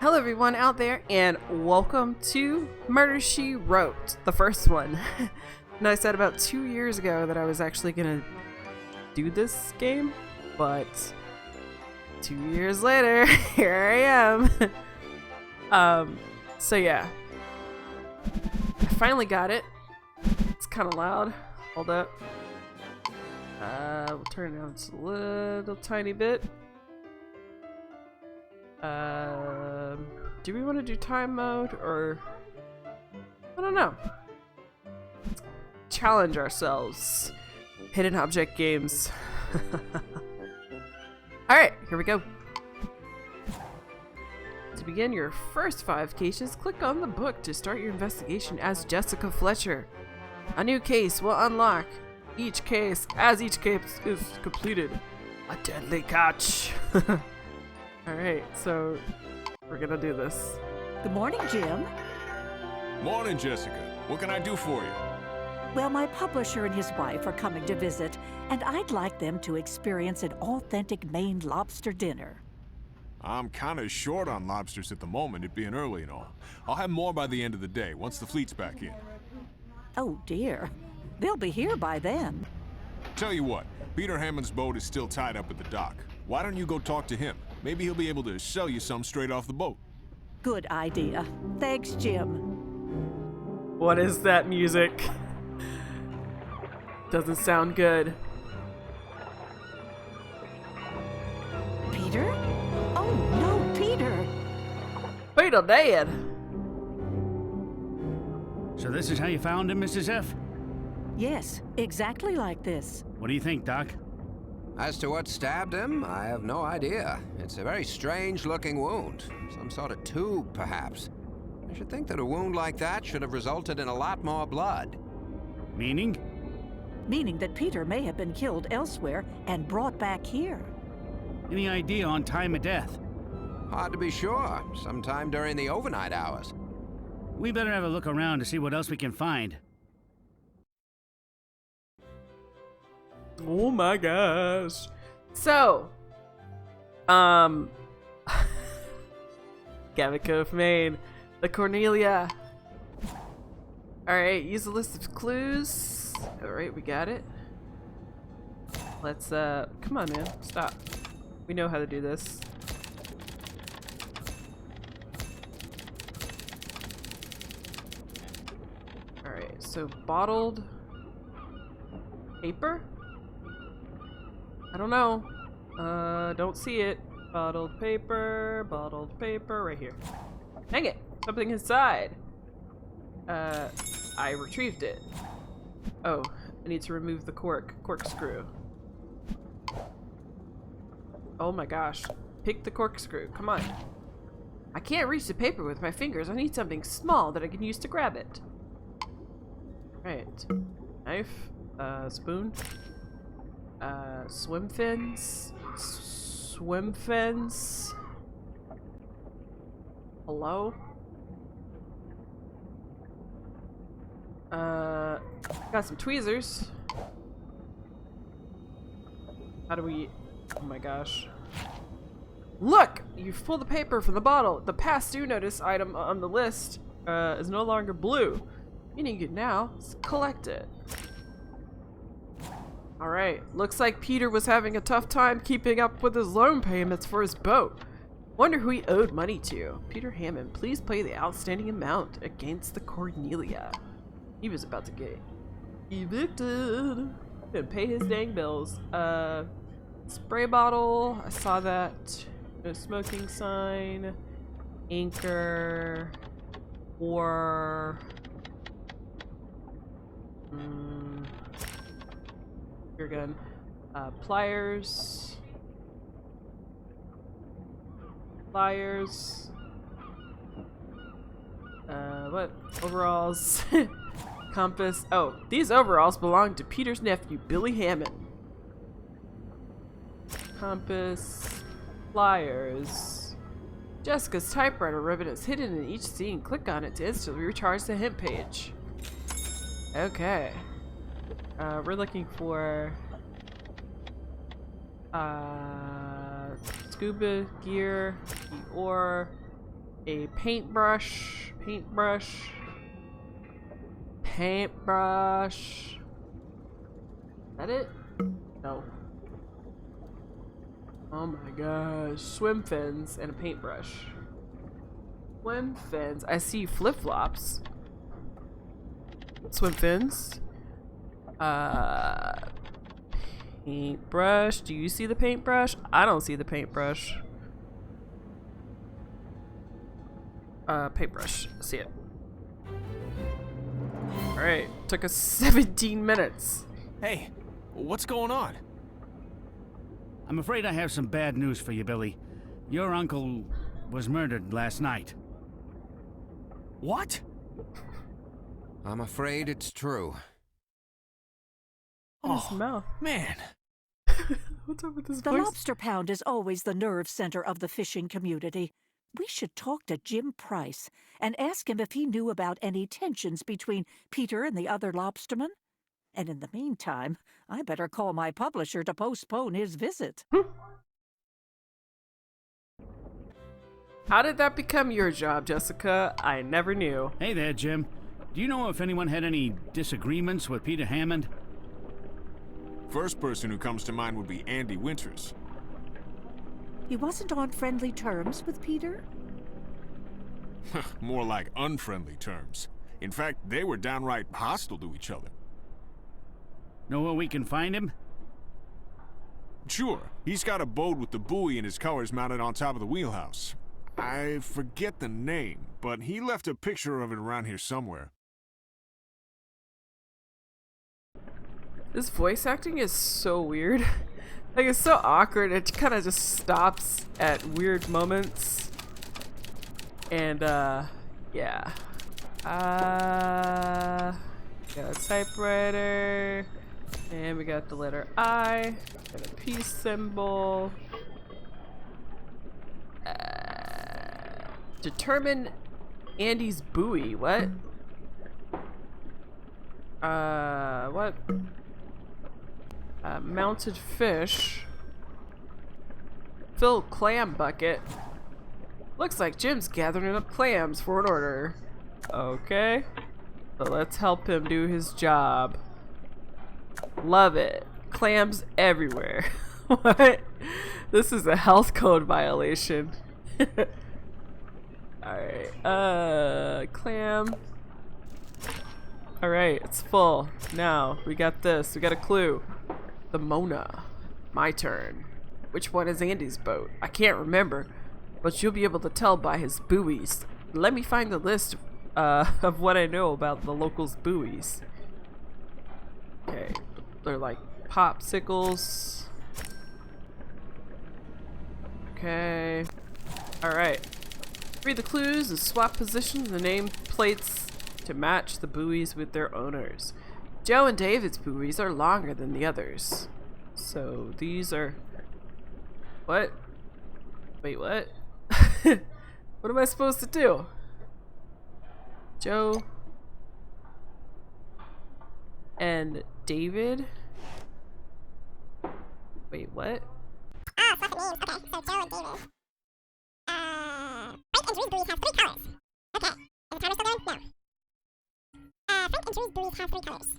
Hello everyone out there, and welcome to Murder, She Wrote, the first one. And I said about 2 years ago that I was actually gonna do this game, but 2 years later, here I am. So yeah. I finally got it. It's kind of loud. Hold up. We'll turn it down just a little tiny bit. Do we want to do time mode or I don't know. Challenge ourselves. Hidden object games. Alright, here we go. To begin your first 5 cases, click on the book to start your investigation as Jessica Fletcher. A new case will unlock each case as each case is completed. A deadly catch. Alright, so we're gonna do this. Good morning, Jim. Morning, Jessica. What can I do for you? Well, my publisher and his wife are coming to visit, and I'd like them to experience an authentic Maine lobster dinner. I'm kinda short on lobsters at the moment, it being early and all. I'll have more by the end of the day, once the fleet's back in. Oh, dear. They'll be here by then. Tell you what, Peter Hammond's boat is still tied up at the dock. Why don't you go talk to him? Maybe he'll be able to sell you some straight off the boat. Good idea. Thanks, Jim. What is that music? Doesn't sound good. Peter? Oh, no, Peter. Peter dead. So this is how you found him, Mrs. F? Yes, exactly like this. What do you think, Doc? As to what stabbed him, I have no idea. It's a very strange-looking wound. Some sort of tube, perhaps. I should think that a wound like that should have resulted in a lot more blood. Meaning? Meaning that Peter may have been killed elsewhere and brought back here. Any idea on time of death? Hard to be sure. Sometime during the overnight hours. We better have a look around to see what else we can find. Oh my gosh. So, Gavin Cove, Maine. The Cornelia. Alright, use a list of clues. Alright, we got it. Let's, come on, man. Stop. We know how to do this. Alright, so bottled paper? I don't know. Don't see it. Bottled paper, right here. Dang it! Something inside. I retrieved it. Oh, I need to remove the corkscrew. Oh my gosh. Pick the corkscrew, come on. I can't reach the paper with my fingers. I need something small that I can use to grab it. Right. Knife, spoon. Swim fins. Hello? Got some tweezers. How do we... Oh my gosh. Look! You've pulled the paper from the bottle. The past due notice item on the list is no longer blue. Meaning you can now collect it. Alright, looks like Peter was having a tough time keeping up with his loan payments for his boat. Wonder who he owed money to. Peter Hammond, please pay the outstanding amount against the Cornelia. He was about to get evicted. Didn't pay his dang bills. Spray bottle, I saw that. No smoking sign. Anchor. Or... Your gun. Pliers. What? Overalls. Compass. Oh, these overalls belong to Peter's nephew, Billy Hammond. Compass. Pliers. Jessica's typewriter ribbon is hidden in each scene. Click on it to instantly recharge the hint page. Okay. We're looking for scuba gear, the ore, A paintbrush. Paintbrush. Paintbrush. Is that it? No. Oh my gosh. Swim fins and a paintbrush. Swim fins. I see flip-flops. Swim fins. Paintbrush. Do you see the paintbrush? I don't see the paintbrush. Paintbrush. See it. Alright. Took us 17 minutes. Hey, what's going on? I'm afraid I have some bad news for you, Billy. Your uncle was murdered last night. What? I'm afraid it's true. In his mouth. Man. What's up with this The voice? lobster pound is always the nerve center of the fishing community. We should talk to Jim Price and ask him if he knew about any tensions between Peter and the other lobstermen. And in the meantime, I better call my publisher to postpone his visit. How did that become your job, Jessica? I never knew. Hey there, Jim. Do you know if anyone had any disagreements with Peter Hammond? First person who comes to mind would be Andy Winters. He wasn't on friendly terms with Peter? More like unfriendly terms. In fact, they were downright hostile to each other. Know where we can find him? Sure, he's got a boat with the buoy and his colors mounted on top of the wheelhouse. I forget the name, but he left a picture of it around here somewhere. This voice acting is so weird. Like, it's so awkward. It kind of just stops at weird moments. And, yeah. Got a typewriter. And we got the letter I. And a peace symbol. Determine Andy's buoy. What? What? Mounted fish. Fill clam bucket. Looks like Jim's gathering up clams for an order. Okay. So let's help him do his job. Love it. Clams everywhere. What? This is a health code violation. Alright. Clam. Alright, it's full. Now, we got this. We got a clue. The Mona. My turn. Which one is Andy's boat? I can't remember, but you'll be able to tell by his buoys. Let me find the list of what I know about the locals' buoys. Okay, they're like popsicles. Okay. Alright. Read the clues and swap positions and the name plates to match the buoys with their owners. Joe and David's buoys are longer than the others. So these are... What? Wait, what? What am I supposed to do? Joe and David? Wait, what? Oh, swap the names. Okay, so Joe and David. Frank and Drew's buoys have 3 colors. Okay, is the timer still going? No. Frank and Drew's buoys have 3 colors.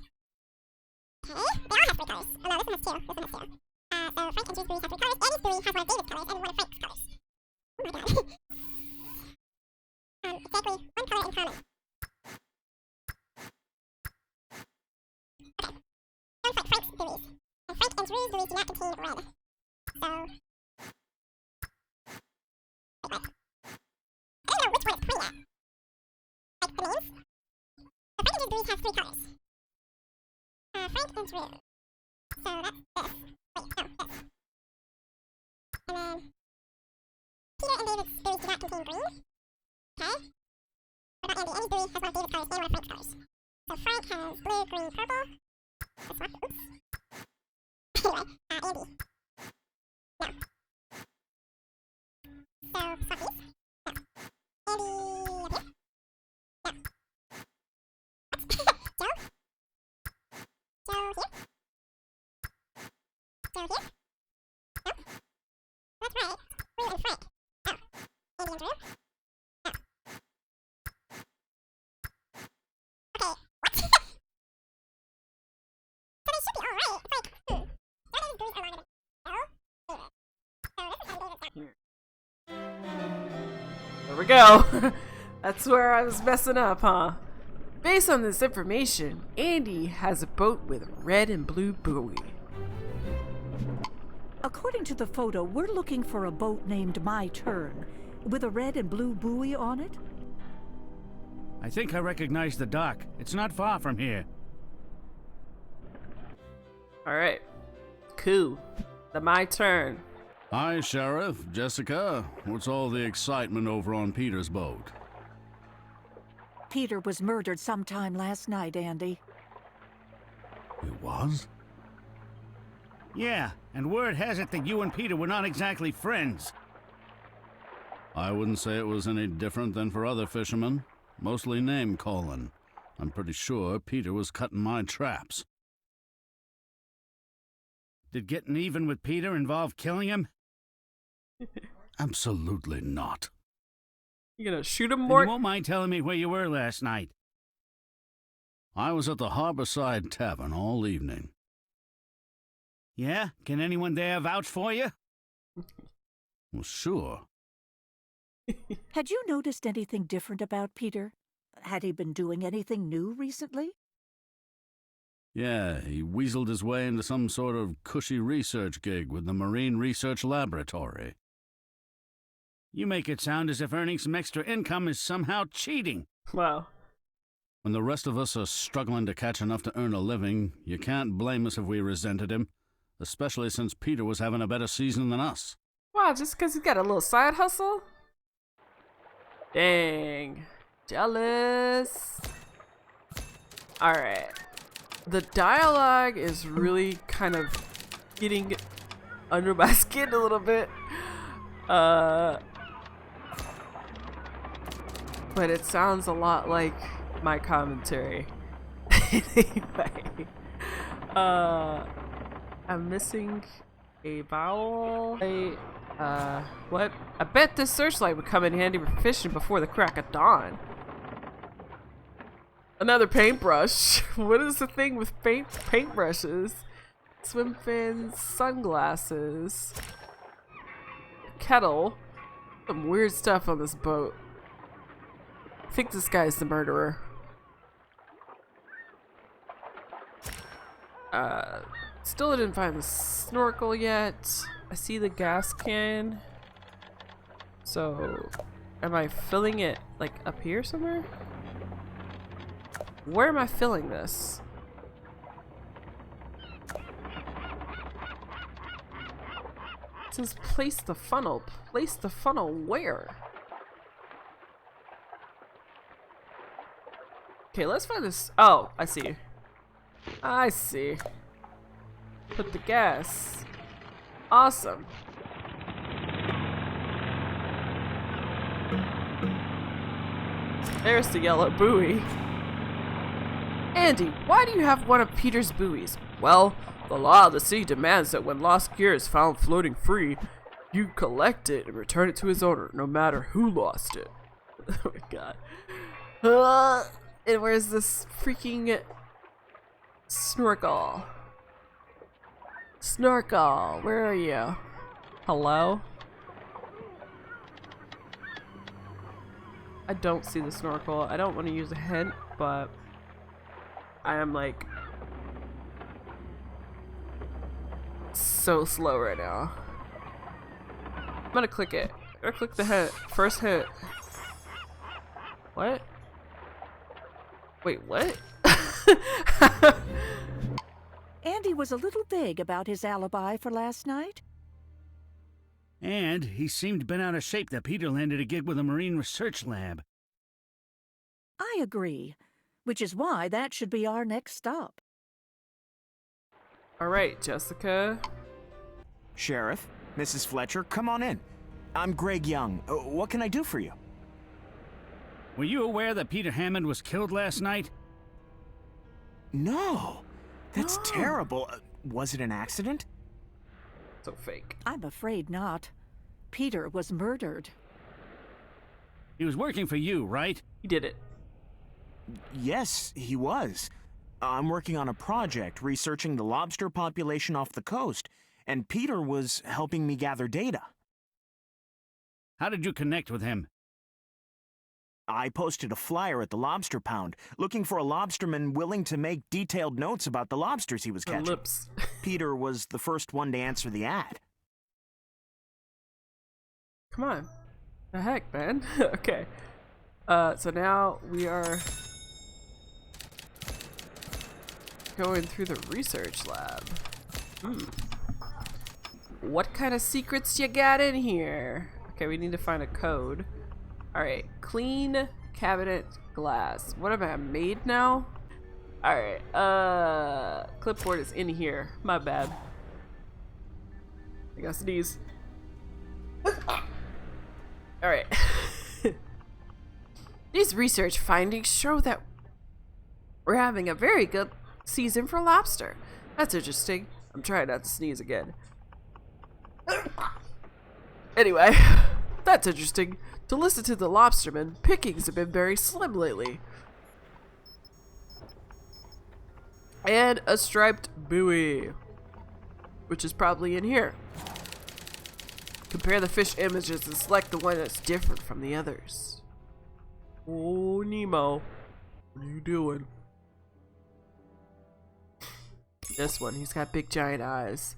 Okay, they all have 3 colors. Oh no, this one has 2. This one has 2. So Frank and Drew's buoys have 3 colors. Andy's buoy has one of David's colors and one of Frank's colors. Oh my god. Exactly 1 color in common. Okay. Sounds like Frank's buoys. And Frank and Drew's buoys do not contain red. So... Wait, what? I don't know which one it's pointing at. Like the names? So Frank and Drew's buoys have 3 colors. Frank and Drew. So that's this. Wait, no, this. And then Peter and David's buoys do not contain green. Okay. What about Andy? Andy's buoy has one of David's colors and one of Frank's colors. So Frank has blue, green, purple. Let's swap. Oops. Anyway, Andy. No. So swap these. No. Andy up here. No. What? Joe? Joe here? Joe here? No? That's right. Drew and Frank. Oh. Andy and Drew? No. we go. That's where I was messing up, huh? Based on this information, Andy has a boat with a red and blue buoy. According to the photo, we're looking for a boat named My Turn, with a red and blue buoy on it. I think I recognize the dock. It's not far from here. Alright. Cool. My turn. Hi, Sheriff. Jessica. What's all the excitement over on Peter's boat? Peter was murdered sometime last night, Andy. It was? Yeah, and word has it that you and Peter were not exactly friends. I wouldn't say it was any different than for other fishermen. Mostly name-calling. I'm pretty sure Peter was cutting my traps. Did getting even with Peter involve killing him? Absolutely not. You gonna shoot him, Then Mort? you won't mind telling me where you were last night. I was at the Harborside Tavern all evening. Yeah? Can anyone there vouch for you? Well, sure. Had you noticed anything different about Peter? Had he been doing anything new recently? Yeah, he weaseled his way into some sort of cushy research gig with the Marine Research Laboratory. You make it sound as if earning some extra income is somehow cheating. Wow. When the rest of us are struggling to catch enough to earn a living, you can't blame us if we resented him, especially since Peter was having a better season than us. Wow, just because he's got a little side hustle? Dang. Jealous. Alright. The dialogue is really kind of getting under my skin a little bit. But it sounds a lot like my commentary. Anyway. I'm missing a vowel. What? I bet this searchlight would come in handy for fishing before the crack of dawn. Another paintbrush. What is the thing with paintbrushes? Swim fins, sunglasses, kettle. Some weird stuff on this boat. I think this guy's the murderer. Still didn't find the snorkel yet. I see the gas can. So, am I filling it like up here somewhere? Where am I filling this? It says place the funnel. Place the funnel where? Okay, let's find this. Oh, I see. I see. Put the gas. Awesome. There's the yellow buoy. Andy, why do you have one of Peter's buoys? Well, the law of the sea demands that when lost gear is found floating free, you collect it and return it to its owner, no matter who lost it. Oh my god. And where's this freaking snorkel? Snorkel, where are you? Hello? I don't see the snorkel. I don't want to use a hint, but I am like so slow right now. I'm gonna click it. Or click the hit. First hit. What? Wait, what? Andy was a little vague about his alibi for last night. And he seemed bent out of shape that Peter landed a gig with a Marine Research Lab. I agree, which is why that should be our next stop. Alright, Jessica. Sheriff, Mrs. Fletcher, come on in. I'm Greg Young. What can I do for you? Were you aware that Peter Hammond was killed last night? No. That's terrible. Was it an accident? So fake. I'm afraid not. Peter was murdered. He was working for you, right? He did it. Yes, he was. I'm working on a project researching the lobster population off the coast, and Peter was helping me gather data. How did you connect with him? I posted a flyer at the lobster pound looking for a lobsterman willing to make detailed notes about the lobsters he was Her catching. lips. Peter was the first one to answer the ad. Come on. The heck, man? Okay. So now we are going through the research lab. What kind of secrets you got in here? Okay, we need to find a code. Alright, clean cabinet glass. What am I, made now? Alright, clipboard is in here. My bad. I gotta sneeze. Alright. These research findings show that we're having a very good season for lobster. That's interesting. I'm trying not to sneeze again. Anyway, that's interesting. To listen to the lobstermen, pickings have been very slim lately. And a striped buoy, which is probably in here. Compare the fish images and select the one that's different from the others. Oh, Nemo. What are you doing? This one, he's got big giant eyes.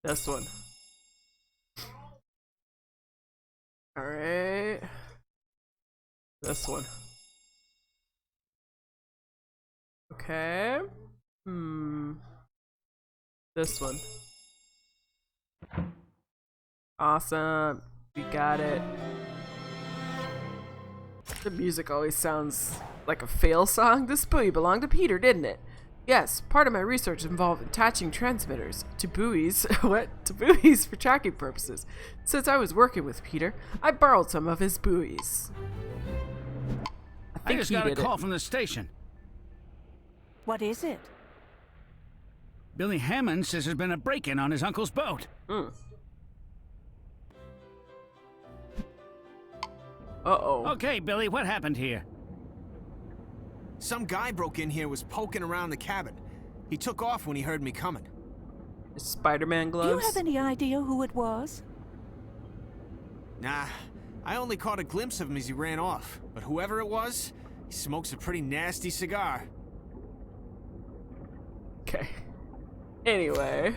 This one. Alright. This one. Okay. This one. Awesome. We got it. The music always sounds like a fail song. This buoy belonged to Peter, didn't it? Yes, part of my research involved attaching transmitters to buoys, to buoys for tracking purposes. Since I was working with Peter, I borrowed some of his buoys. I just got a call from the station. What is it? Billy Hammond says there's been a break-in on his uncle's boat. Uh-oh. Okay, Billy, what happened here? Some guy broke in here, was poking around the cabin. He took off when he heard me coming. Spider-Man gloves? Do you have any idea who it was? Nah, I only caught a glimpse of him as he ran off. But whoever it was, he smokes a pretty nasty cigar. Okay. Anyway,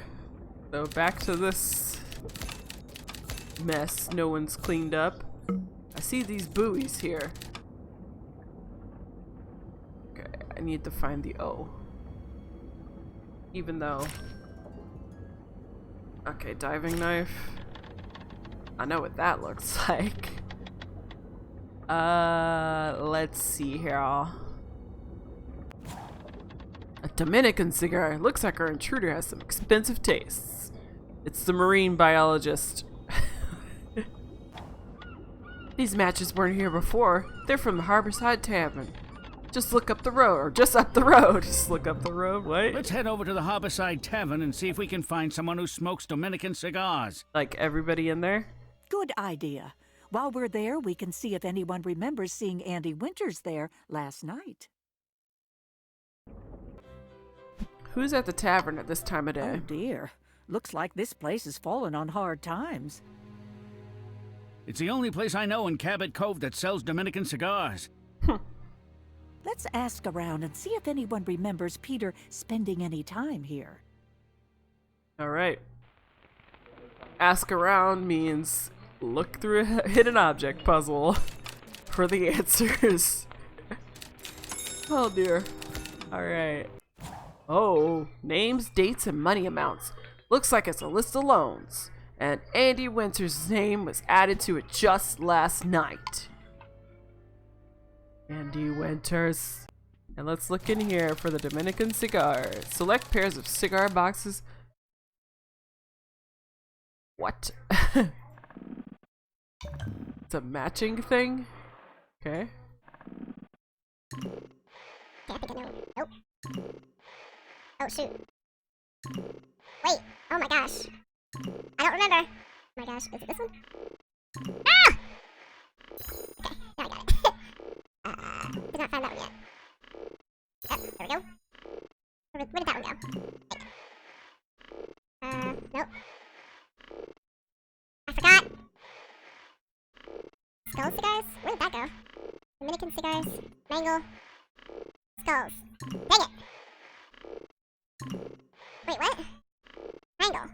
so back to this mess no one's cleaned up. I see these buoys here. Okay, I need to find the O. Even though... Okay, diving knife. I know what that looks like. Let's see here. A Dominican cigar. Looks like our intruder has some expensive tastes. It's the marine biologist. These matches weren't here before. They're from the Harborside Tavern. Just look up the road, or just up the road. Just look up the road, wait. Let's head over to the Harborside Tavern and see if we can find someone who smokes Dominican cigars. Like everybody in there? Good idea. While we're there, we can see if anyone remembers seeing Andy Winters there last night. Who's at the tavern at this time of Oh day? dear. Looks like this place has fallen on hard times. It's the only place I know in Cabot Cove that sells Dominican cigars. Let's ask around and see if anyone remembers Peter spending any time here. Alright. Ask around means look through a hidden object puzzle for the answers. Oh dear. Alright. Oh, names, dates, and money amounts. Looks like it's a list of loans. And Andy Winters' name was added to it just last night. Andy Winters. And let's look in here for the Dominican cigar. Select pairs of cigar boxes. What? It's a matching thing? Okay. Okay, I think I know. Nope. Oh, shoot. Wait. Oh my gosh. I don't remember. Oh my gosh. Is it this one? Ah! Okay, now I got it. not found that one yet. Oh, there we go. Where did that one go? Nope. I forgot. Skull cigars? Where did that go? Dominican cigars. Mangle. Skulls. Dang it! Wait, what? Mangle.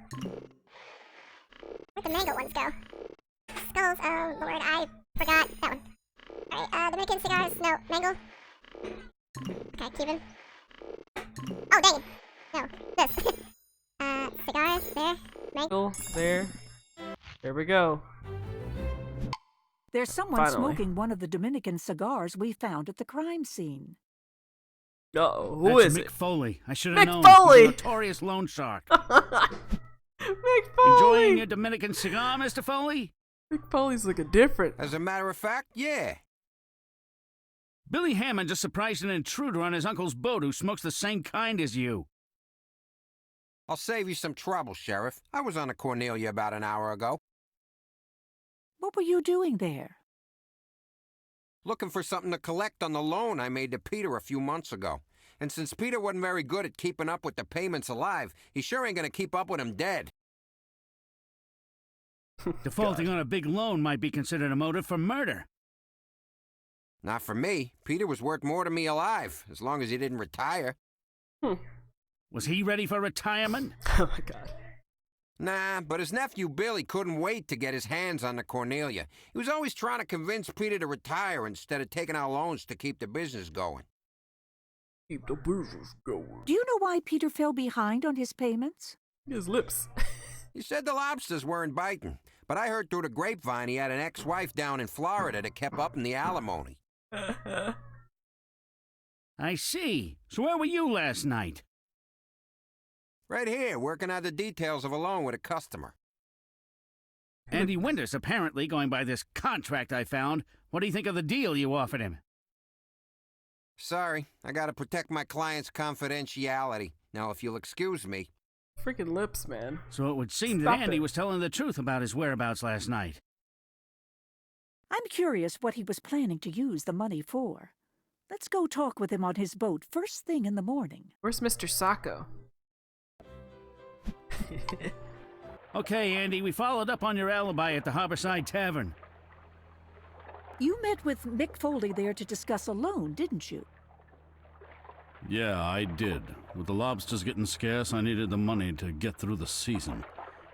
Where'd the mango ones go? Skulls, oh lord, I forgot that one. Alright, Dominican cigars, no, mangle. Okay, Cuban. Oh, dang it! No, this. Cigars, there, mangle. There. There we go. There's someone Finally. smoking one of the Dominican cigars we found at the crime scene. Uh-oh, who That's is Mick it? Foley. I should Mick have known. Foley! He's a notorious loan shark. Mick Enjoying Foley! your Dominican cigar, Mr. Foley? Mick Foley's looking different. As a matter of fact, yeah. Billy Hammond just surprised an intruder on his uncle's boat who smokes the same kind as you. I'll save you some trouble, Sheriff. I was on a Cornelia about an hour ago, What were you doing there? looking for something to collect on the loan I made to Peter a few months ago. And since Peter wasn't very good at keeping up with the payments alive, he sure ain't gonna keep up with them dead. Defaulting on a big loan might be considered a motive for murder. Not for me. Peter was worth more to me alive, as long as he didn't retire. Was he ready for retirement? Oh my god. Nah, but his nephew Billy couldn't wait to get his hands on the Cornelia. He was always trying to convince Peter to retire instead of taking out loans to keep the business going. Keep the business going. Do you know why Peter fell behind on his payments? His lips. He said the lobsters weren't biting, but I heard through the grapevine he had an ex-wife down in Florida that kept up in the alimony. I see. So where were you last night? Right here, working out the details of a loan with a customer. Andy Winters, apparently, going by this contract I found. What do you think of the deal you offered him? Sorry, I gotta protect my client's confidentiality. Now, if you'll excuse me. Freaking lips, man. So it would seem Stop that Andy it. was telling the truth about his whereabouts last night. I'm curious what he was planning to use the money for. Let's go talk with him on his boat first thing in the morning. Where's Mr. Sacco? Okay, Andy, we followed up on your alibi at the Harborside Tavern. You met with Mick Foley there to discuss a loan, didn't you? Yeah, I did. With the lobsters getting scarce, I needed the money to get through the season.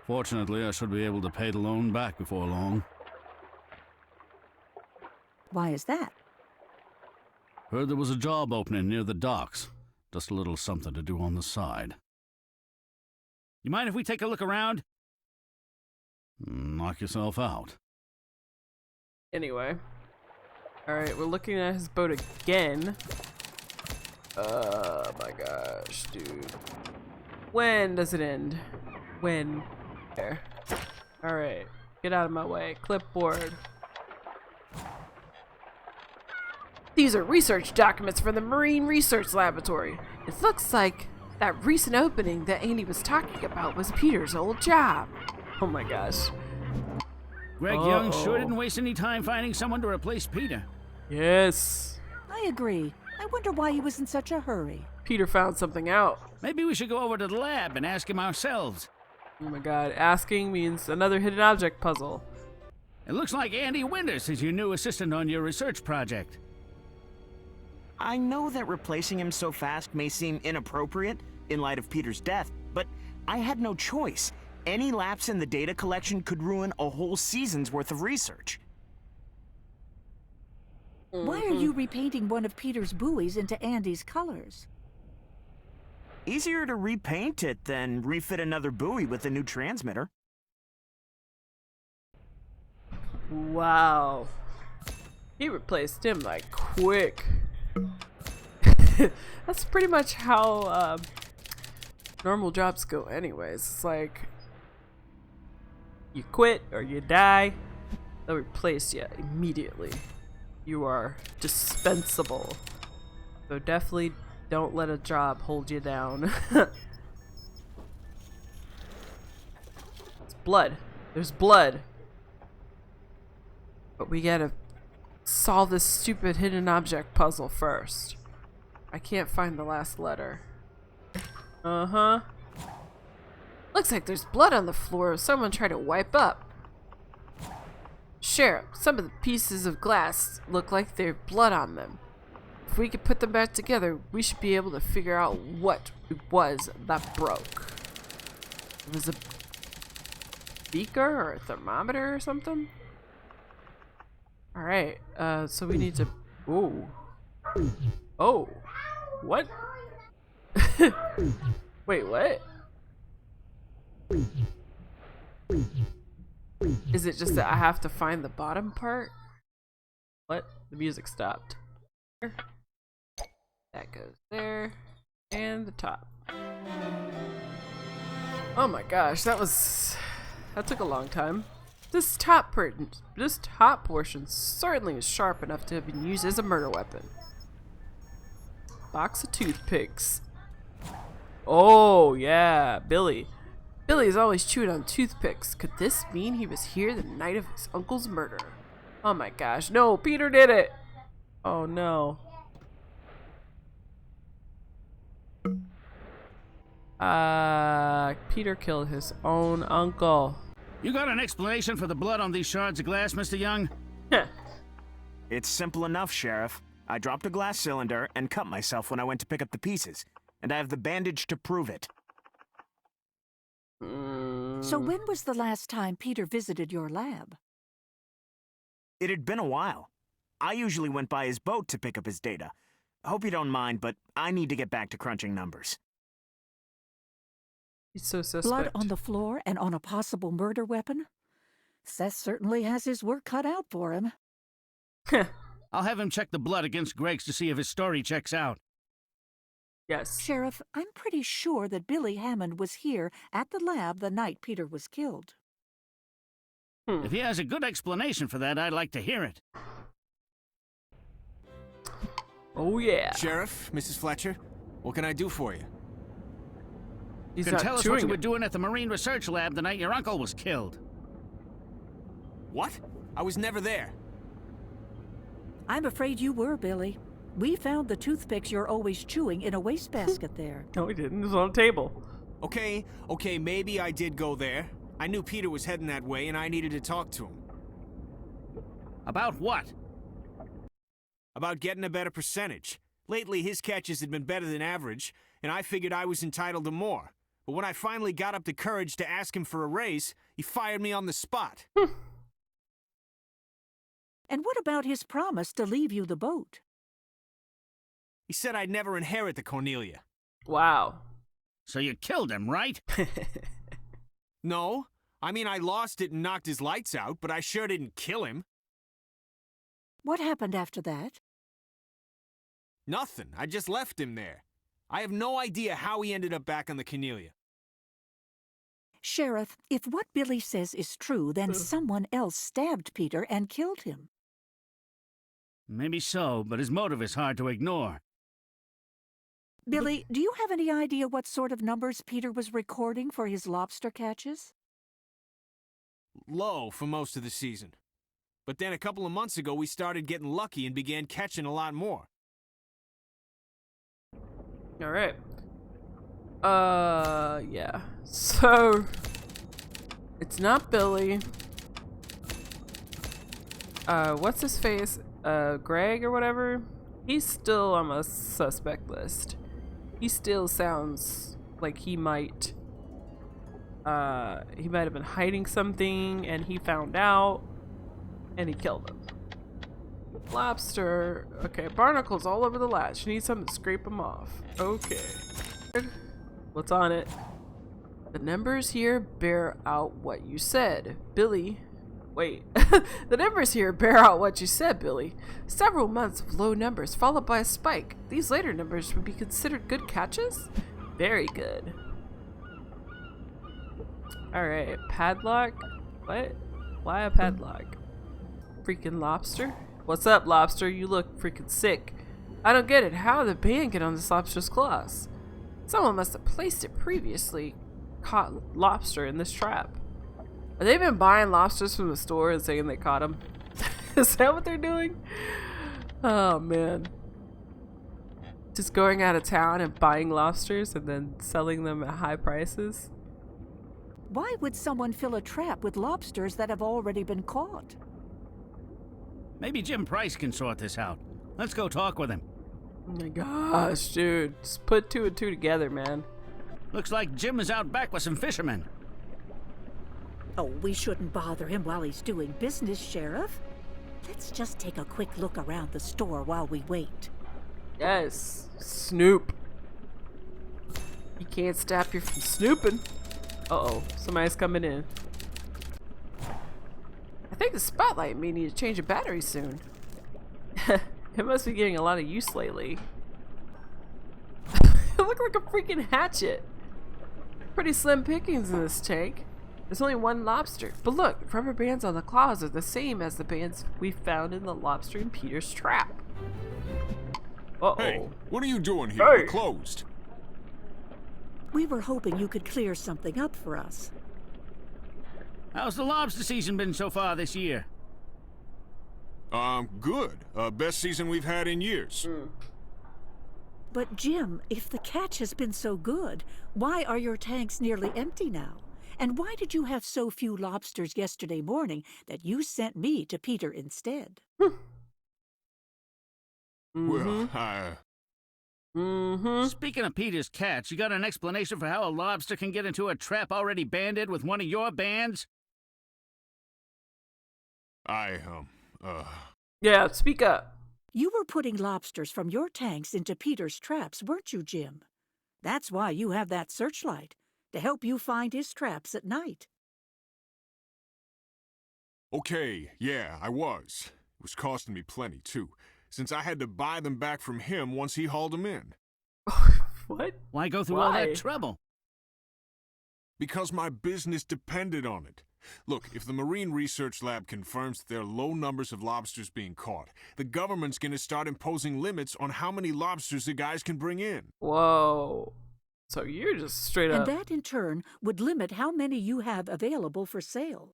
Fortunately, I should be able to pay the loan back before long. Why is that? Heard there was a job opening near the docks. Just a little something to do on the side. You mind if we take a look around? Knock yourself out. Anyway. Alright, we're looking at his boat again. Oh my gosh, dude. When does it end? When? There. Alright. Get out of my way. Clipboard. These are research documents from the Marine Research Laboratory. It looks like that recent opening that Andy was talking about was Peter's old job. Oh my gosh. Greg Young sure didn't waste any time finding someone to replace Peter. Yes. I agree. I wonder why he was in such a hurry. Peter found something out. Maybe we should go over to the lab and ask him ourselves. Oh my god, asking means another hidden object puzzle. It looks like Andy Winters is your new assistant on your research project. I know that replacing him so fast may seem inappropriate in light of Peter's death, but I had no choice. Any lapse in the data collection could ruin a whole season's worth of research. Why are you repainting one of Peter's buoys into Andy's colors? Easier to repaint it than refit another buoy with a new transmitter. Wow. He replaced him like quick. That's pretty much how normal jobs go anyways. It's like you quit or you die, they'll replace you immediately. You are dispensable. So definitely don't let a job hold you down. It's blood. There's blood. But we gotta solve this stupid hidden object puzzle first. I can't find the last letter. Uh-huh. Looks like there's blood on the floor. Someone tried to wipe up. Sheriff, some of the pieces of glass look like there's blood on them. If we could put them back together, we should be able to figure out what it was that broke. It was a beaker or a thermometer or something? Alright, so we need to... Ooh. Oh. What? Wait, what? Is it just that I have to find the bottom part? What? The music stopped. That goes there. And the top. Oh my gosh, that took a long time. This top portion certainly is sharp enough to have been used as a murder weapon. Box of toothpicks. Oh yeah, Billy. Billy is always chewing on toothpicks. Could this mean he was here the night of his uncle's murder? Oh my gosh, no, Peter did it! Oh no. Peter killed his own uncle. You got an explanation for the blood on these shards of glass, Mr. Young? It's simple enough, Sheriff. I dropped a glass cylinder and cut myself when I went to pick up the pieces, and I have the bandage to prove it. So when was the last time Peter visited your lab? It had been a while. I usually went by his boat to pick up his data. Hope you don't mind, but I need to get back to crunching numbers. He's so suspect. Blood on the floor and on a possible murder weapon? Seth certainly has his work cut out for him. I'll have him check the blood against Greg's to see if his story checks out. Yes. Sheriff, I'm pretty sure that Billy Hammond was here at the lab the night Peter was killed. If he has a good explanation for that, I'd like to hear it. Oh yeah. Sheriff, Mrs. Fletcher, what can I do for you? He's You can not tell us chewing what you were it. doing at the Marine Research Lab the night your uncle was killed. What? I was never there. I'm afraid you were, Billy. We found the toothpicks you're always chewing in a wastebasket there. No, he didn't. It was on a table. Okay, maybe I did go there. I knew Peter was heading that way and I needed to talk to him. About what? About getting a better percentage. Lately, his catches had been better than average, and I figured I was entitled to more. But when I finally got up the courage to ask him for a raise, he fired me on the spot. And what about his promise to leave you the boat? He said I'd never inherit the Cornelia. Wow. So you killed him, right? No. I mean, I lost it and knocked his lights out, but I sure didn't kill him. What happened after that? Nothing. I just left him there. I have no idea how he ended up back on the Cornelia. Sheriff, if what Billy says is true, then someone else stabbed Peter and killed him. Maybe so, but his motive is hard to ignore. Billy, do you have any idea what sort of numbers Peter was recording for his lobster catches? Low for most of the season. But then a couple of months ago, we started getting lucky and began catching a lot more. Alright. Yeah. So, it's not Billy. What's his face? Greg or whatever? He's still on a suspect list. He still sounds like he might have been hiding something and he found out and he killed him. Lobster. Okay, barnacles all over the latch. Need something to scrape them off. Okay. What's on it? The numbers here bear out what you said, Billy. Wait. The numbers here bear out what you said, Billy. Several months of low numbers followed by a spike. These later numbers would be considered good catches? Very good. Alright, padlock? What? Why a padlock? Freaking lobster? What's up, lobster? You look freaking sick. I don't get it. How did the band get on this lobster's claws? Someone must have placed it previously. Caught lobster in this trap. Have they been buying lobsters from the store and saying they caught them? Is that what they're doing? Oh man. Just going out of town and buying lobsters and then selling them at high prices? Why would someone fill a trap with lobsters that have already been caught? Maybe Jim Price can sort this out. Let's go talk with him. Oh my gosh, dude. Just put two and two together, man. Looks like Jim is out back with some fishermen. Oh, we shouldn't bother him while he's doing business, Sheriff. Let's just take a quick look around the store while we wait. Yes, Snoop. You can't stop you from snooping. Uh-oh, somebody's coming in. I think the spotlight may need to change a battery soon. It must be getting a lot of use lately. It looked like a freaking hatchet. Pretty slim pickings in this tank. There's only one lobster. But look, rubber bands on the claws are the same as the bands we found in the lobster in Peter's trap. Uh-oh. Hey, what are you doing here? Hey. We're closed. We were hoping you could clear something up for us. How's the lobster season been so far this year? Good. Best season we've had in years. But Jim, if the catch has been so good, why are your tanks nearly empty now? And why did you have so few lobsters yesterday morning that you sent me to Peter instead? Well, Speaking of Peter's catch, you got an explanation for how a lobster can get into a trap already banded with one of your bands? Yeah, speak up. You were putting lobsters from your tanks into Peter's traps, weren't you, Jim? That's why you have that searchlight, to help you find his traps at night. okay, yeah, I was. It was costing me plenty, too, since I had to buy them back from him once he hauled them in. What? Why go through all Why? that trouble? Because my business depended on it. Look, if the Marine Research Lab confirms that there are low numbers of lobsters being caught, the government's gonna start imposing limits on how many lobsters the guys can bring in. Whoa. So you're just straight And up. that, in turn, would limit how many you have available for sale.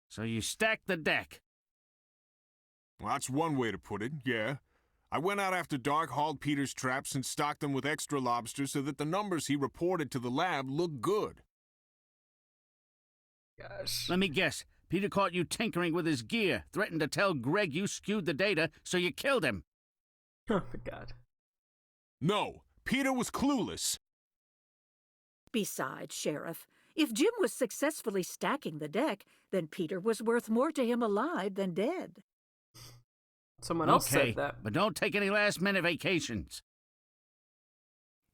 So you stacked the deck. Well, that's one way to put it, yeah. I went out after dark, hauled Peter's traps, and stocked them with extra lobsters so that the numbers he reported to the lab looked good. Gosh. Let me guess. Peter caught you tinkering with his gear, threatened to tell Greg you skewed the data, so you killed him. Oh my god. No, Peter was clueless. Besides, Sheriff, if Jim was successfully stacking the deck, then Peter was worth more to him alive than dead. Someone else Okay, said that. but don't take any last-minute vacations.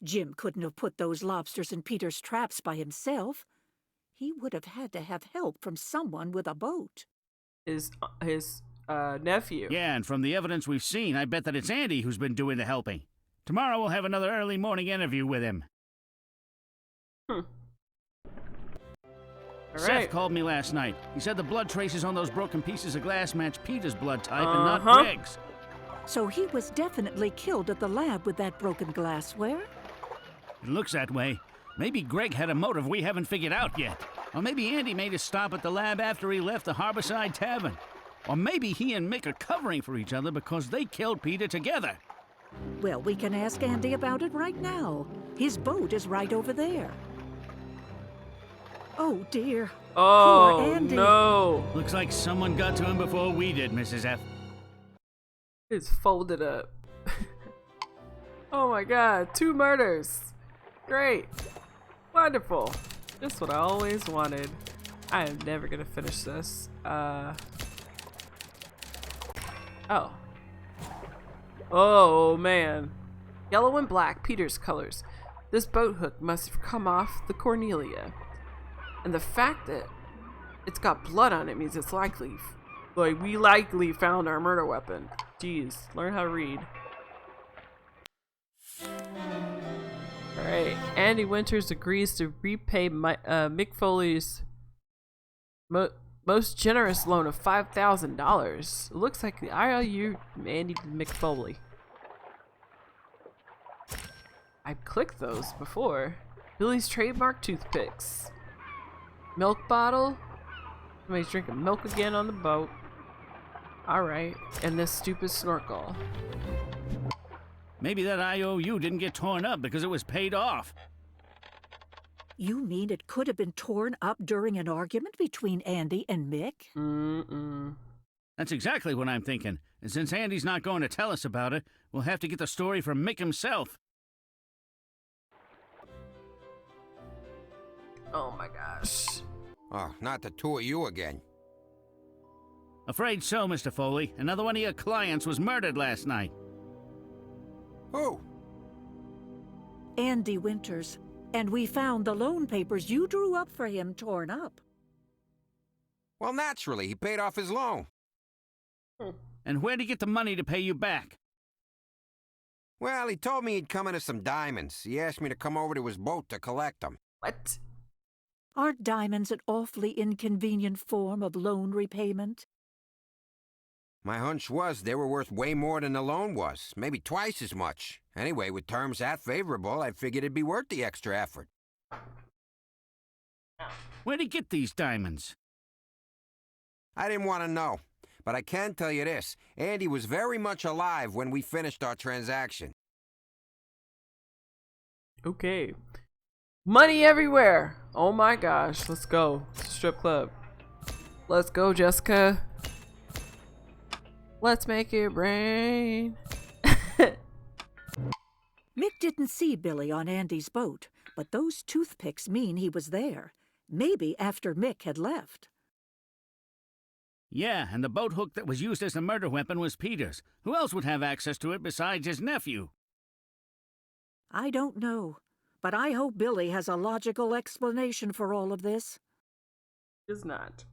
Jim couldn't have put those lobsters in Peter's traps by himself. He would have had to have help from someone with a boat. His nephew. Yeah, and from the evidence we've seen, I bet that it's Andy who's been doing the helping. Tomorrow we'll have another early morning interview with him. All Seth right. called me last night. He said the blood traces on those broken pieces of glass match Peter's blood type and not Uh-huh. Greg's. So he was definitely killed at the lab with that broken glassware? It looks that way. Maybe Greg had a motive we haven't figured out yet. Or maybe Andy made a stop at the lab after he left the Harborside Tavern. Or maybe he and Mick are covering for each other because they killed Peter together. Well, we can ask Andy about it right now. His boat is right over there. Oh, dear. Oh, Poor Andy. no. Looks like someone got to him before we did, Mrs. F. It's folded up. Oh my god, 2 murders. Great. Wonderful. Just what I always wanted. I am never gonna finish this. Oh. Oh man. Yellow and black, Peter's colors. This boat hook must have come off the Cornelia. And the fact that it's got blood on it means it's likely, like, we likely found our murder weapon. Jeez, learn how to read. Alright, Andy Winters agrees to repay Mick Foley's most generous loan of $5,000. It looks like the IOU Andy Mick Foley. I clicked those before. Billy's trademark toothpicks. Milk bottle. Somebody's drinking milk again on the boat. Alright, and this stupid snorkel. Maybe that IOU didn't get torn up because it was paid off. You mean it could have been torn up during an argument between Andy and Mick? Mm-mm. That's exactly what I'm thinking. And since Andy's not going to tell us about it, we'll have to get the story from Mick himself. Oh my gosh. Oh, not the two of you again. Afraid so, Mr. Foley. Another one of your clients was murdered last night. Who? Andy Winters. And we found the loan papers you drew up for him torn up. Well, naturally, he paid off his loan. And where'd he get the money to pay you back? Well, he told me he'd come into some diamonds. He asked me to come over to his boat to collect them. What? Aren't diamonds an awfully inconvenient form of loan repayment? My hunch was they were worth way more than the loan was, maybe twice as much. Anyway, with terms that favorable, I figured it'd be worth the extra effort. Where'd he get these diamonds? I didn't want to know, but I can tell you this. Andy was very much alive when we finished our transaction. Okay. Money everywhere! Oh my gosh, let's go. Strip club. Let's go, Jessica. Let's make it rain. Mick didn't see Billy on Andy's boat, but those toothpicks mean he was there. Maybe after Mick had left. Yeah, and the boat hook that was used as a murder weapon was Peter's. Who else would have access to it besides his nephew? I don't know, but I hope Billy has a logical explanation for all of this. Is not.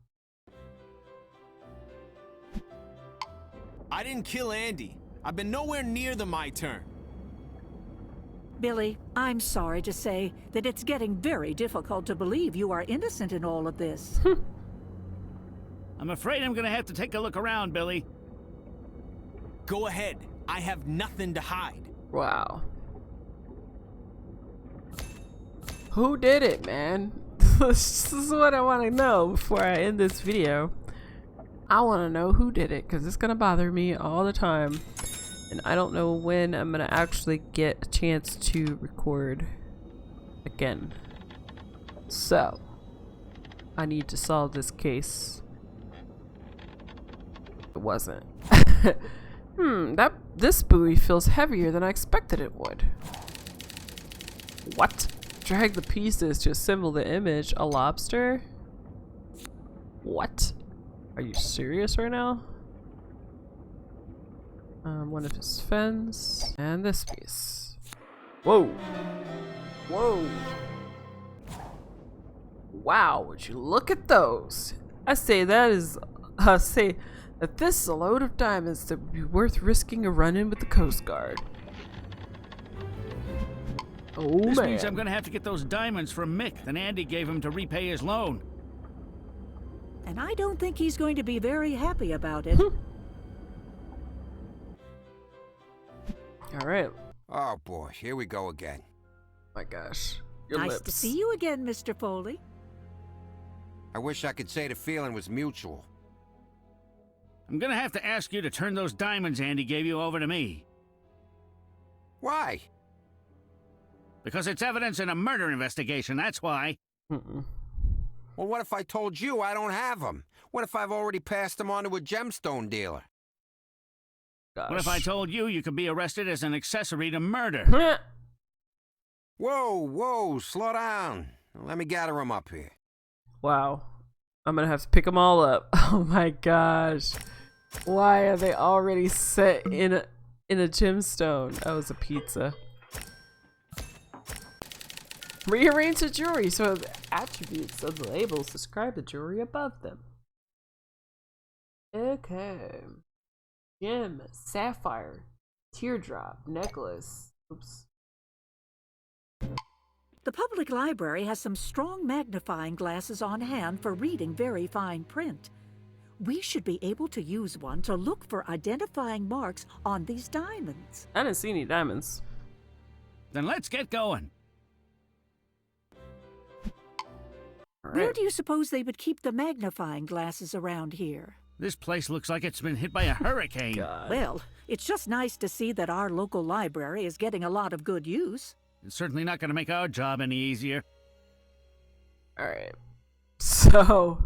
I didn't kill Andy. I've been nowhere near the my turn. Billy, I'm sorry to say that it's getting very difficult to believe you are innocent in all of this. I'm afraid I'm gonna have to take a look around, Billy. Go ahead. I have nothing to hide. Wow. Who did it, man? This is what I want to know before I end this video. I want to know who did it, because it's going to bother me all the time. And I don't know when I'm going to actually get a chance to record again. So, I need to solve this case. It wasn't. This buoy feels heavier than I expected it would. What? Drag the pieces to assemble the image. A lobster? What? Are you serious right now? One of his fins. And this piece. Whoa. Whoa. Wow, would you look at those? I say that this is a load of diamonds that would be worth risking a run-in with the Coast Guard. Oh, This man. means I'm gonna have to get those diamonds from Mick that Andy gave him to repay his loan. And I don't think he's going to be very happy about it. Alright. Oh boy, here we go again. My gosh. Your Nice lips. to see you again, Mr. Foley. I wish I could say the feeling was mutual. I'm gonna have to ask you to turn those diamonds Andy gave you over to me. Why? Because it's evidence in a murder investigation, that's why. Mm-mm. Well, what if I told you I don't have them? What if I've already passed them on to a gemstone dealer? Gosh. What if I told you you could be arrested as an accessory to murder? Whoa, whoa, slow down. Let me gather them up here. Wow. I'm gonna have to pick them all up. Oh my gosh. Why are they already set in a gemstone? That was a pizza. Rearrange the jewelry so the attributes of the labels describe the jewelry above them. Okay. Gem, sapphire, teardrop, necklace. Oops. The public library has some strong magnifying glasses on hand for reading very fine print. We should be able to use one to look for identifying marks on these diamonds. I didn't see any diamonds. Then let's get going. Where do you suppose they would keep the magnifying glasses around here? This place looks like it's been hit by a hurricane. God. Well, it's just nice to see that our local library is getting a lot of good use. It's certainly not going to make our job any easier. Alright. So,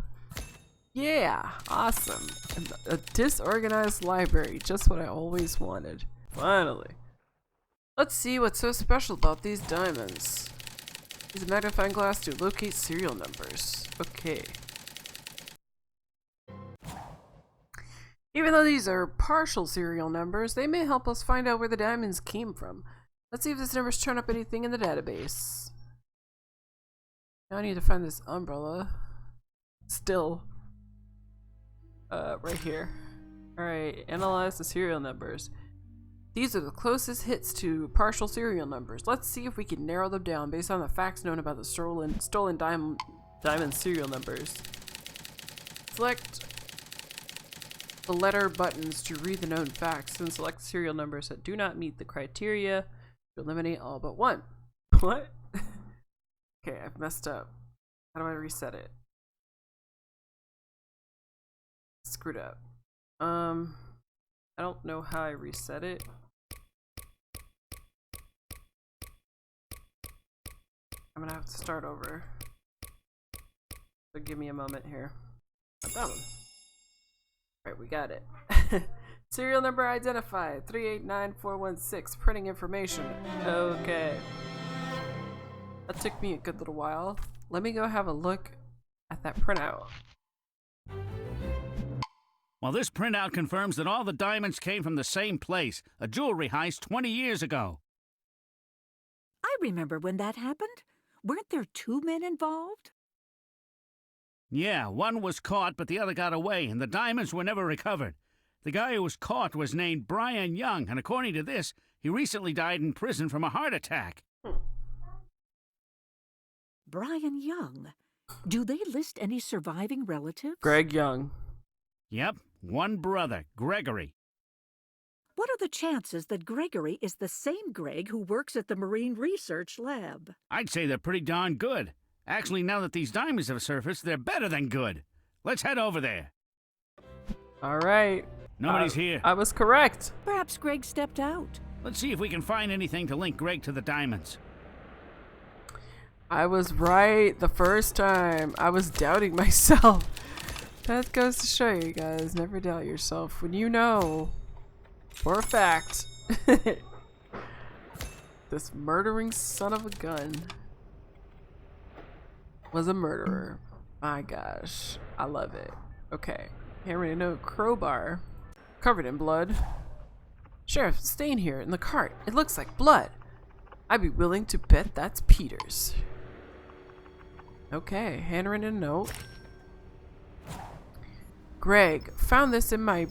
yeah, awesome. A disorganized library, just what I always wanted. Finally. Let's see what's so special about these diamonds. Use a magnifying glass to locate serial numbers. Okay. Even though these are partial serial numbers, they may help us find out where the diamonds came from. Let's see if these numbers turn up anything in the database. Now I need to find this umbrella. Still. Right here. Alright, analyze the serial numbers. These are the closest hits to partial serial numbers. Let's see if we can narrow them down based on the facts known about the stolen diamond serial numbers. Select the letter buttons to read the known facts and select serial numbers that do not meet the criteria to eliminate all but one. What? Okay, I've messed up. How do I reset it? Screwed up. I don't know how I reset it. I'm gonna have to start over. So give me a moment here. Not that one. Right, we got it. Serial number identified. 389416. Printing information. Okay. That took me a good little while. Let me go have a look at that printout. Well, this printout confirms that all the diamonds came from the same place, a jewelry heist 20 years ago. I remember when that happened. Weren't there 2 men involved? Yeah, one was caught, but the other got away, and the diamonds were never recovered. The guy who was caught was named Brian Young, and according to this, he recently died in prison from a heart attack. Brian Young. Do they list any surviving relatives? Greg Young. Yep, one brother, Gregory. What are the chances that Gregory is the same Greg who works at the Marine Research Lab? I'd say they're pretty darn good. Actually, now that these diamonds have surfaced, they're better than good. Let's head over there. Alright. Nobody's here. I was correct. Perhaps Greg stepped out. Let's see if we can find anything to link Greg to the diamonds. I was right the first time. I was doubting myself. That goes to show you guys, never doubt yourself when you know for a fact this murdering son of a gun was a murderer. My gosh, I love it. Okay, hammer in a crowbar covered in blood. Sheriff, stain here in the cart. It looks like blood. I'd be willing to bet that's Peter's. Okay, handwritten a note. Greg, found this in my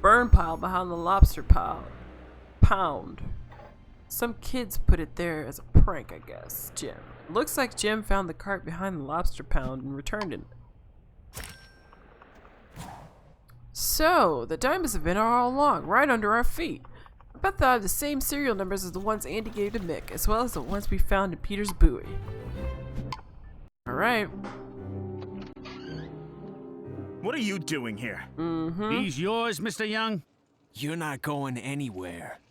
burn pile behind the lobster pound. Some kids put it there as a prank, I guess. Jim. Looks like Jim found the cart behind the lobster pound and returned it. So, the diamonds have been all along, right under our feet. I bet they have the same serial numbers as the ones Andy gave to Mick, as well as the ones we found in Peter's buoy. Alright. What are you doing here? These yours, Mr. Young? You're not going anywhere.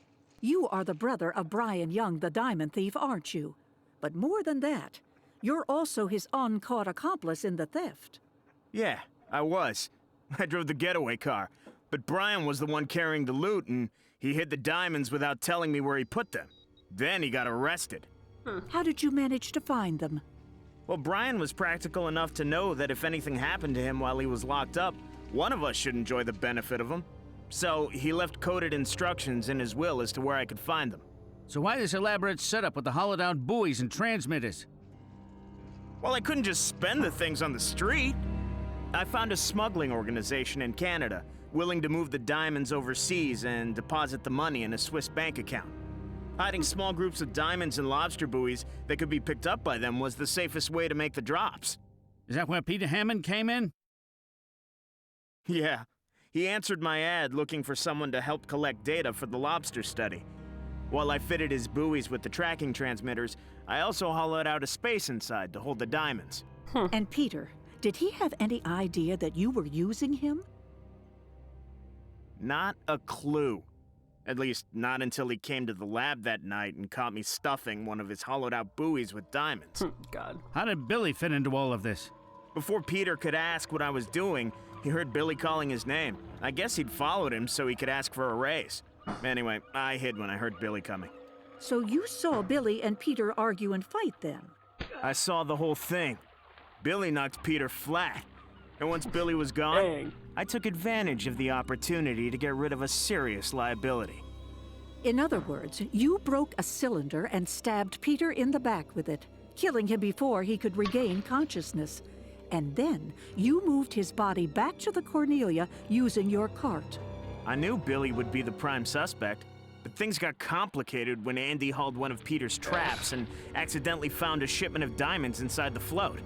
You are the brother of Brian Young, the diamond thief, aren't you? But more than that, you're also his uncaught accomplice in the theft. Yeah, I was. I drove the getaway car. But Brian was the one carrying the loot, and he hid the diamonds without telling me where he put them. Then he got arrested. How did you manage to find them? Well, Brian was practical enough to know that if anything happened to him while he was locked up, one of us should enjoy the benefit of them. So he left coded instructions in his will as to where I could find them. So why this elaborate setup with the hollowed-out buoys and transmitters? Well, I couldn't just spend the things on the street. I found a smuggling organization in Canada, willing to move the diamonds overseas and deposit the money in a Swiss bank account. Hiding small groups of diamonds in lobster buoys that could be picked up by them was the safest way to make the drops. Is that where Peter Hammond came in? Yeah. He answered my ad looking for someone to help collect data for the lobster study. While I fitted his buoys with the tracking transmitters, I also hollowed out a space inside to hold the diamonds. And Peter, did he have any idea that you were using him? Not a clue. At least, not until he came to the lab that night and caught me stuffing one of his hollowed-out buoys with diamonds. God. How did Billy fit into all of this? Before Peter could ask what I was doing, he heard Billy calling his name. I guess he'd followed him so he could ask for a raise. Anyway, I hid when I heard Billy coming. So you saw Billy and Peter argue and fight then? I saw the whole thing. Billy knocked Peter flat. And once Billy was gone, Dang. I took advantage of the opportunity to get rid of a serious liability. In other words, you broke a cylinder and stabbed Peter in the back with it, killing him before he could regain consciousness. And then you moved his body back to the Cornelia using your cart. I knew Billy would be the prime suspect, but things got complicated when Andy hauled one of Peter's traps and accidentally found a shipment of diamonds inside the float.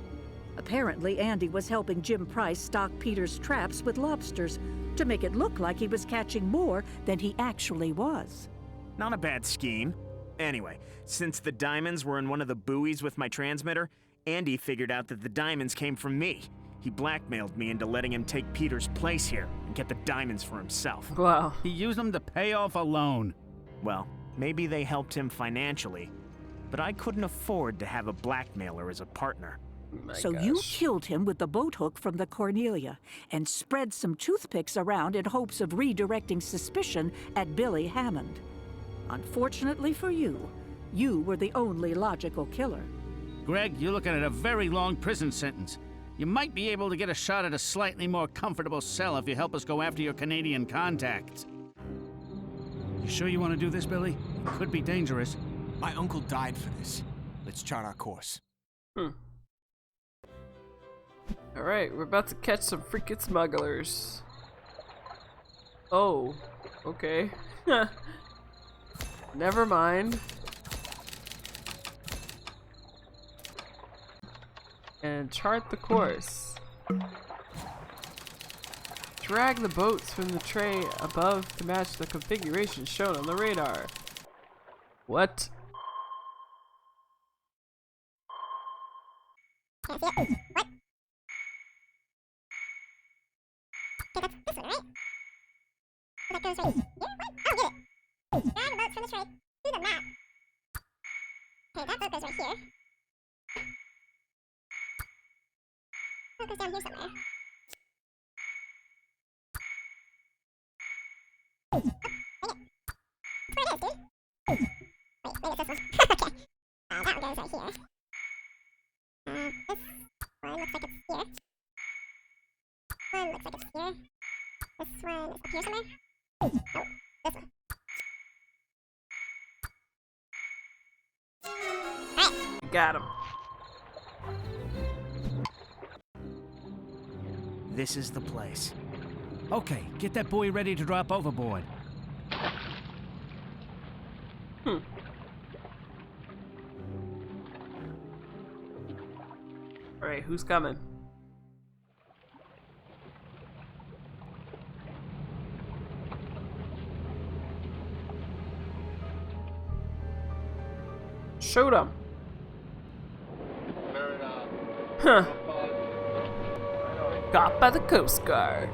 Apparently, Andy was helping Jim Price stock Peter's traps with lobsters to make it look like he was catching more than he actually was. Not a bad scheme. Anyway, since the diamonds were in one of the buoys with my transmitter, Andy figured out that the diamonds came from me. He blackmailed me into letting him take Peter's place here and get the diamonds for himself. Wow. He used them to pay off a loan. Well, maybe they helped him financially, but I couldn't afford to have a blackmailer as a partner. So you killed him with the boat hook from the Cornelia and spread some toothpicks around in hopes of redirecting suspicion at Billy Hammond. Unfortunately for you, you were the only logical killer. Greg, you're looking at a very long prison sentence. You might be able to get a shot at a slightly more comfortable cell if you help us go after your Canadian contacts. You sure you want to do this, Billy? It could be dangerous. My uncle died for this. Let's chart our course. Alright, we're about to catch some freaking smugglers. Oh, okay. Never mind. And chart the course. Drag the boats from the tray above to match the configuration shown on the radar. What? Can't see it. What? Okay, that's this one, right? So that goes right here? What? Oh, get it! Drag the boats from the tray to the map. Okay, that boat goes right here. Boat goes down here somewhere. Oh, dang it. That's where it is, dude. Wait, maybe it's this one. Okay. That one goes right here. This one looks like it's here. One looks like it's here. This one is up here somewhere. Oh, this one. Alright. Got him. This is the place. Okay, get that buoy ready to drop overboard. Alright, who's coming? Shoot him. Huh. Got by the Coast Guard.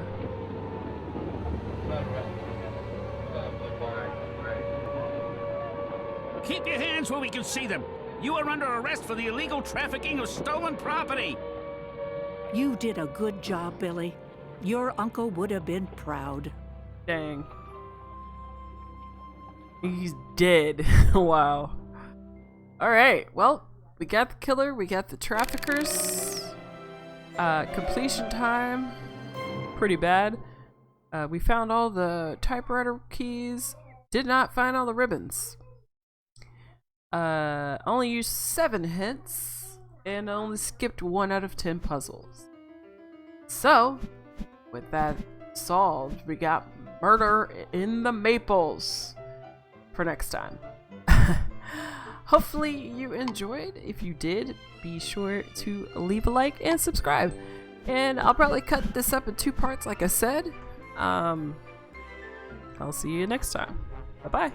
Keep your hands where we can see them. You are under arrest for the illegal trafficking of stolen property. You did a good job, Billy. Your uncle would have been proud. Dang. He's dead. Wow. Alright, well, we got the killer, we got the traffickers. Completion time, pretty bad. We found all the typewriter keys, did not find all the ribbons. Only used 7 hints, and only skipped 1 out of 10 puzzles. So, with that solved, we got Murder in the Maples for next time. Hopefully you enjoyed. If you did, be sure to leave a like and subscribe. And I'll probably cut this up in 2 parts like I said. I'll see you next time. Bye-bye.